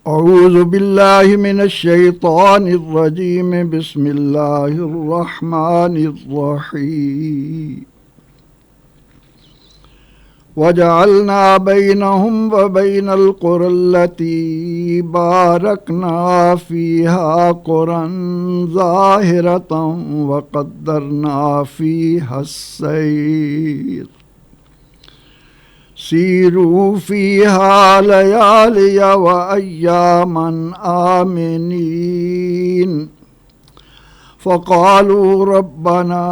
اعوذ باللہ من الشیطان الرجیم بسم اللہ الرحمن الرحیم وجعلنا بینہم وبین القری التی بارکنا فیہا قرى ظاہرۃ وقدرنا فیہا السیر سیروا فیہا لیالی وایاما آمنین فقالوا ربنا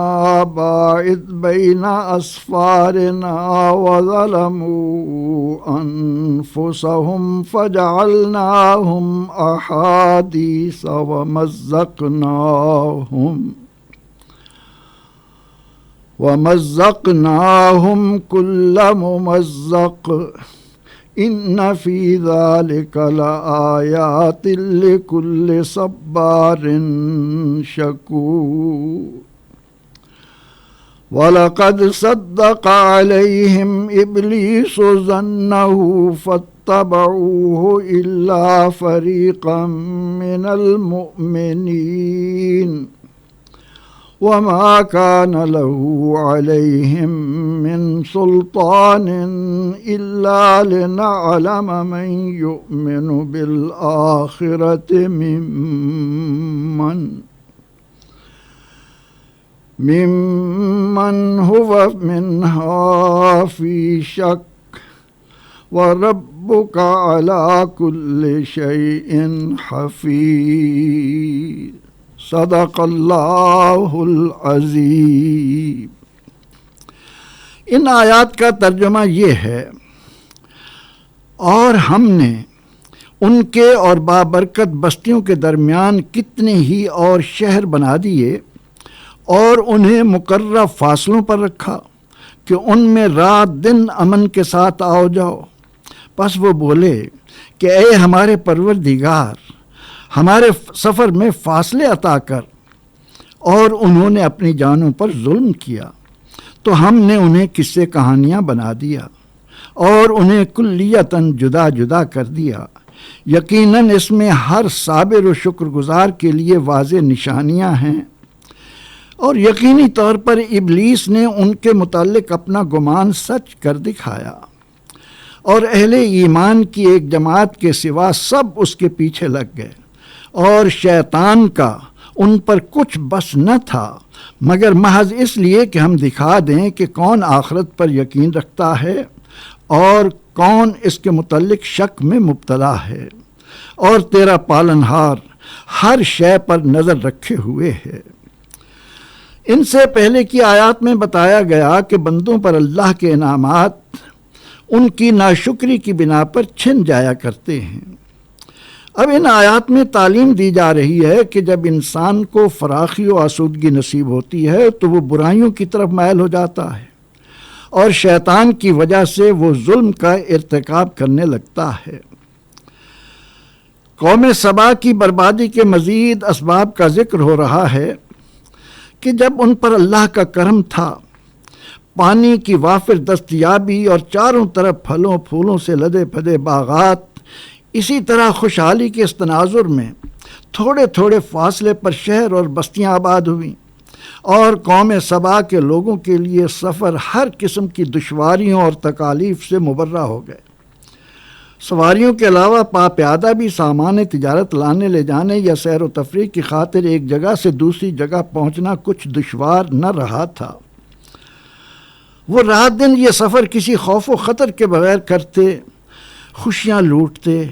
باعث بین اسفارنا وظلموا انفسهم فجعلناهم احادیث ومزقناهم كل ممزق ان في ذلك لآيات لكل صبار شكور ولقد صدق عليهم إبليس ظنه فاتبعوه إلا فريقا من المؤمنين وما كان له عليهم من سلطان إلا لنعلم من يؤمن بالآخرة ممن هو منها في شك وربك على كل شيء حفيظ صدق اللہ العظیم۔ ان آیات کا ترجمہ یہ ہے، اور ہم نے ان کے اور بابرکت بستیوں کے درمیان کتنے ہی اور شہر بنا دیے اور انہیں مقررہ فاصلوں پر رکھا کہ ان میں رات دن امن کے ساتھ آؤ جاؤ۔ پس وہ بولے کہ اے ہمارے پروردگار، ہمارے سفر میں فاصلے عطا کر، اور انہوں نے اپنی جانوں پر ظلم کیا تو ہم نے انہیں قصے کہانیاں بنا دیا اور انہیں کلیتاً جدا جدا کر دیا۔ یقیناً اس میں ہر صابر و شکر گزار کے لیے واضح نشانیاں ہیں۔ اور یقینی طور پر ابلیس نے ان کے متعلق اپنا گمان سچ کر دکھایا، اور اہل ایمان کی ایک جماعت کے سوا سب اس کے پیچھے لگ گئے، اور شیطان کا ان پر کچھ بس نہ تھا مگر محض اس لیے کہ ہم دکھا دیں کہ کون آخرت پر یقین رکھتا ہے اور کون اس کے متعلق شک میں مبتلا ہے، اور تیرا پالنہار ہر شے پر نظر رکھے ہوئے ہے۔ ان سے پہلے کی آیات میں بتایا گیا کہ بندوں پر اللہ کے انعامات ان کی ناشکری کی بنا پر چھن جایا کرتے ہیں۔ اب ان آیات میں تعلیم دی جا رہی ہے کہ جب انسان کو فراخی و آسودگی نصیب ہوتی ہے تو وہ برائیوں کی طرف مائل ہو جاتا ہے، اور شیطان کی وجہ سے وہ ظلم کا ارتکاب کرنے لگتا ہے۔ قوم سبا کی بربادی کے مزید اسباب کا ذکر ہو رہا ہے کہ جب ان پر اللہ کا کرم تھا، پانی کی وافر دستیابی اور چاروں طرف پھلوں پھولوں سے لدے پھدے باغات، اسی طرح خوشحالی کے اس تناظر میں تھوڑے تھوڑے فاصلے پر شہر اور بستیاں آباد ہوئیں، اور قوم سبا کے لوگوں کے لیے سفر ہر قسم کی دشواریوں اور تکالیف سے مبرہ ہو گئے۔ سواریوں کے علاوہ پا پیادہ بھی سامان تجارت لانے لے جانے یا سیر و تفریح کی خاطر ایک جگہ سے دوسری جگہ پہنچنا کچھ دشوار نہ رہا تھا۔ وہ رات دن یہ سفر کسی خوف و خطر کے بغیر کرتے، خوشیاں لوٹتے،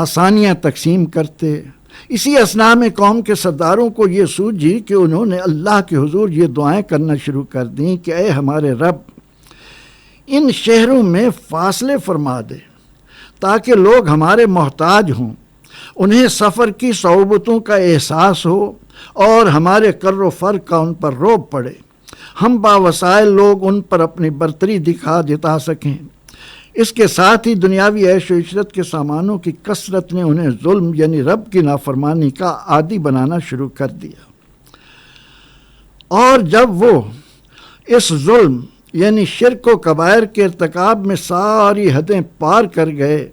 آسانیاں تقسیم کرتے۔ اسی اثناء میں قوم کے سرداروں کو یہ سوجھی کہ انہوں نے اللہ کے حضور یہ دعائیں کرنا شروع کر دیں کہ اے ہمارے رب، ان شہروں میں فاصلے فرما دے تاکہ لوگ ہمارے محتاج ہوں، انہیں سفر کی صعوبتوں کا احساس ہو اور ہمارے کر و فر کا ان پر رعب پڑے، ہم باوسائل لوگ ان پر اپنی برتری جتا سکیں۔ اس کے ساتھ ہی دنیاوی عیش و عشرت کے سامانوں کی کثرت نے انہیں ظلم یعنی رب کی نافرمانی کا عادی بنانا شروع کر دیا، اور جب وہ اس ظلم یعنی شرک و کبائر کے ارتکاب میں ساری حدیں پار کر گئے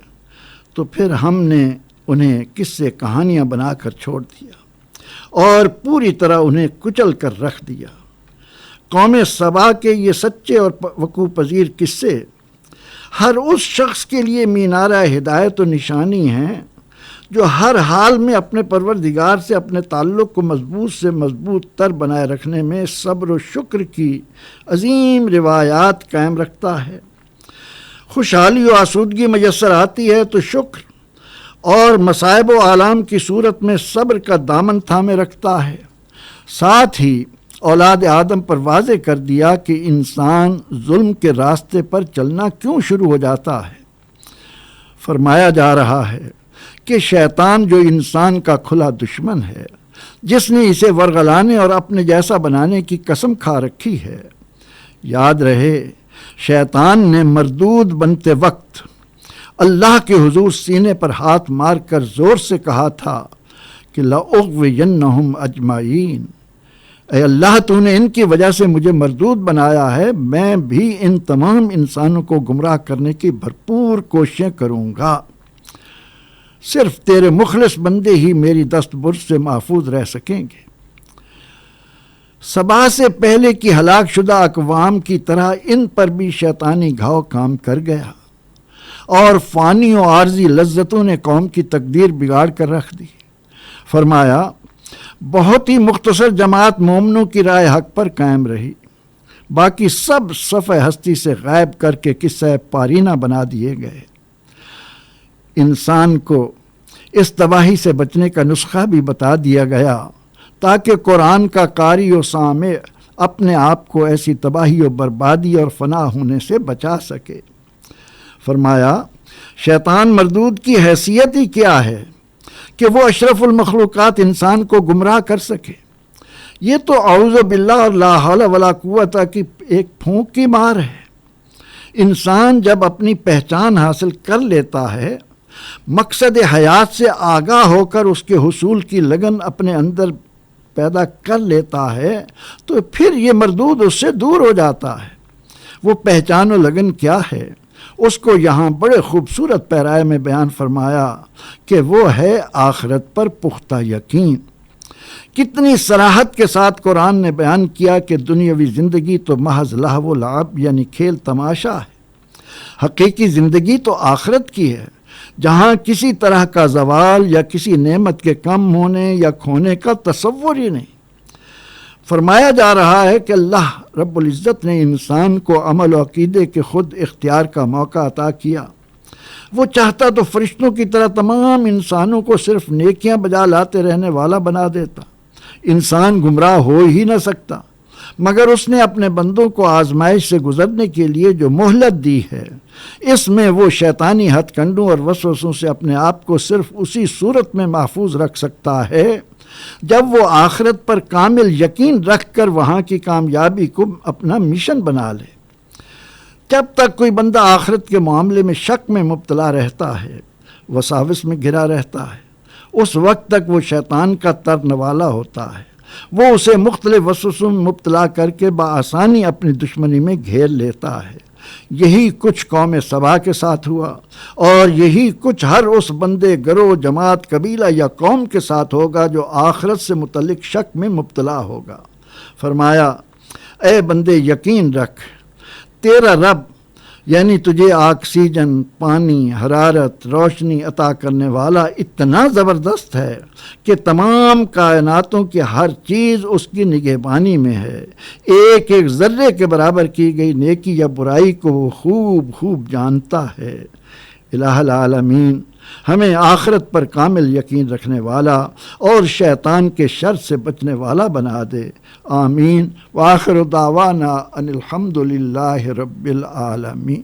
تو پھر ہم نے انہیں قصے کہانیاں بنا کر چھوڑ دیا اور پوری طرح انہیں کچل کر رکھ دیا۔ قوم سبا کے یہ سچے اور وقوع پذیر قصے ہر اس شخص کے لیے مینارہ ہدایت و نشانی ہیں جو ہر حال میں اپنے پروردگار سے اپنے تعلق کو مضبوط سے مضبوط تر بنائے رکھنے میں صبر و شکر کی عظیم روایات قائم رکھتا ہے۔ خوشحالی و آسودگی میسر آتی ہے تو شکر اور مصائب و آلام کی صورت میں صبر کا دامن تھامے رکھتا ہے۔ ساتھ ہی اولاد آدم پر واضح کر دیا کہ انسان ظلم کے راستے پر چلنا کیوں شروع ہو جاتا ہے۔ فرمایا جا رہا ہے کہ شیطان جو انسان کا کھلا دشمن ہے، جس نے اسے ورغلانے اور اپنے جیسا بنانے کی قسم کھا رکھی ہے، یاد رہے شیطان نے مردود بنتے وقت اللہ کے حضور سینے پر ہاتھ مار کر زور سے کہا تھا کہ لَأُغْوِيَنَّهُمْ أَجْمَعِينَ، اے اللہ تو نے ان کی وجہ سے مجھے مردود بنایا ہے، میں بھی ان تمام انسانوں کو گمراہ کرنے کی بھرپور کوششیں کروں گا، صرف تیرے مخلص بندے ہی میری دست برد سے محفوظ رہ سکیں گے۔ سبا سے پہلے کی ہلاک شدہ اقوام کی طرح ان پر بھی شیطانی گھاؤ کام کر گیا اور فانی و عارضی لذتوں نے قوم کی تقدیر بگاڑ کر رکھ دی۔ فرمایا بہت ہی مختصر جماعت مومنوں کی رائے حق پر قائم رہی، باقی سب صفحہ ہستی سے غائب کر کے قصہ پارینہ بنا دیے گئے۔ انسان کو اس تباہی سے بچنے کا نسخہ بھی بتا دیا گیا تاکہ قرآن کا قاری و سامع اپنے آپ کو ایسی تباہی و بربادی اور فنا ہونے سے بچا سکے۔ فرمایا شیطان مردود کی حیثیت ہی کیا ہے کہ وہ اشرف المخلوقات انسان کو گمراہ کر سکے؟ یہ تو اعوذ باللہ اور لا حول ولا قوت کی ایک پھونک کی مار ہے۔ انسان جب اپنی پہچان حاصل کر لیتا ہے، مقصد حیات سے آگاہ ہو کر اس کے حصول کی لگن اپنے اندر پیدا کر لیتا ہے، تو پھر یہ مردود اس سے دور ہو جاتا ہے۔ وہ پہچان و لگن کیا ہے؟ اس کو یہاں بڑے خوبصورت پیرائے میں بیان فرمایا کہ وہ ہے آخرت پر پختہ یقین۔ کتنی صراحت کے ساتھ قرآن نے بیان کیا کہ دنیاوی زندگی تو محض لہو و لعب یعنی کھیل تماشا ہے، حقیقی زندگی تو آخرت کی ہے، جہاں کسی طرح کا زوال یا کسی نعمت کے کم ہونے یا کھونے کا تصور ہی نہیں۔ فرمایا جا رہا ہے کہ اللہ رب العزت نے انسان کو عمل و عقیدے کے خود اختیار کا موقع عطا کیا۔ وہ چاہتا تو فرشتوں کی طرح تمام انسانوں کو صرف نیکیاں بجا لاتے رہنے والا بنا دیتا، انسان گمراہ ہو ہی نہ سکتا، مگر اس نے اپنے بندوں کو آزمائش سے گزرنے کے لیے جو مہلت دی ہے، اس میں وہ شیطانی ہتھ کنڈوں اور وسوسوں سے اپنے آپ کو صرف اسی صورت میں محفوظ رکھ سکتا ہے جب وہ آخرت پر کامل یقین رکھ کر وہاں کی کامیابی کو اپنا مشن بنا لے۔ جب تک کوئی بندہ آخرت کے معاملے میں شک میں مبتلا رہتا ہے، وساوس میں گھرا رہتا ہے، اس وقت تک وہ شیطان کا ترنوالا ہوتا ہے۔ وہ اسے مختلف وسوسوں میں مبتلا کر کے بآسانی اپنی دشمنی میں گھیر لیتا ہے۔ یہی کچھ قوم سبا کے ساتھ ہوا، اور یہی کچھ ہر اس بندے، گروہ، جماعت، قبیلہ یا قوم کے ساتھ ہوگا جو آخرت سے متعلق شک میں مبتلا ہوگا۔ فرمایا اے بندے یقین رکھ، تیرا رب یعنی تجھے آکسیجن، پانی، حرارت، روشنی عطا کرنے والا اتنا زبردست ہے کہ تمام کائناتوں کی ہر چیز اس کی نگہبانی میں ہے۔ ایک ایک ذرے کے برابر کی گئی نیکی یا برائی کو وہ خوب خوب جانتا ہے۔ الہ العالمین ہمیں آخرت پر کامل یقین رکھنے والا اور شیطان کے شر سے بچنے والا بنا دے۔ آمین۔ وآخر دعوانا ان الحمد للہ رب العالمین۔